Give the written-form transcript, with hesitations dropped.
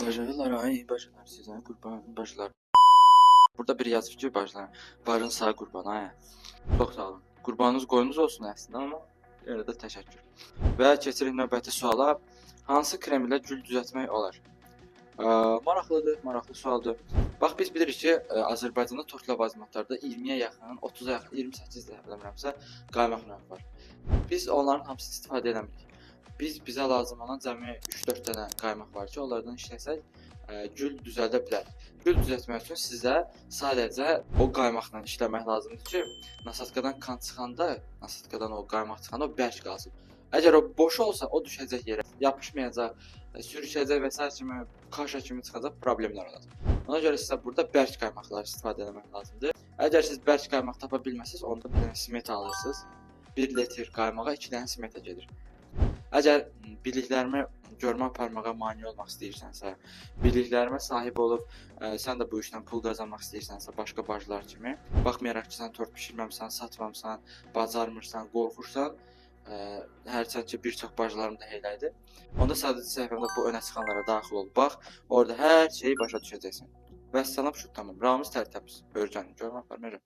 Bacılar, ay bacılar, sizə qurban bacılar. Burada bir yazıb ki, bacılar, varın sağ qurban, ay. Çox sağ olun. Qurbanınız qoyunuz olsun əslində, amma yenə də təşəkkür. Və keçirik növbəti suala. Hansı krem ilə gül düzəltmək olar? Maraqlıdır, maraqlı sualdır. Bax, biz bilirik ki, Azərbaycanda tort ləvazimatlarda 20-yə yaxın, 30-a yaxın, 28 də bilmirəmsə, qaymaq növü var. Biz onların hamısını istifadə eləmirik. Bizə lazım olan cəmi 3-4 dənə qaymaq var ki, onlardan işləsək, gül düzəldə bilərik. Gül düzəltmək üçün sizə sadəcə o qaymaqla işləmək lazımdır ki, nasatkadan kan çıxanda, nasatkadan o qaymaq çıxanda o bərk qalsın. Əgər o boş olsa, o düşəcək yerə, yapışmayacaq, sürüşəcək və s. kimi, kaşa kimi çıxacaq, problemlər olacaq. Ona görə sizə burada bərk qaymaqlar istifadə etmək lazımdır. Əgər siz bərk qaymaq tapa bilməsiniz, onda bir dənə simit alırsınız. 1 litr qaymağa 2 dənə simetə gedir. Əgər biliklərimi görmə aparmağa mane olmaq istəyirsənsə, biliklərimə sahib olub, sən də bu işdən pul qazanmaq istəyirsənsə, başqa bacılar kimi, baxmayaraq ki, sən tort bişirməmsən, satmamsan, bacarmırsan, qorxursan, hərçənd ki, bir çox bacılarım da elədir. Onda sadəcə səhifəmdə bu önə çıxanlara daxil ol, bax, orada hər şeyi başa düşəcəksən. Vəssalam, şut tamam. Ramiz Tərtəmiz, Örgən, görmə aparmayacaq.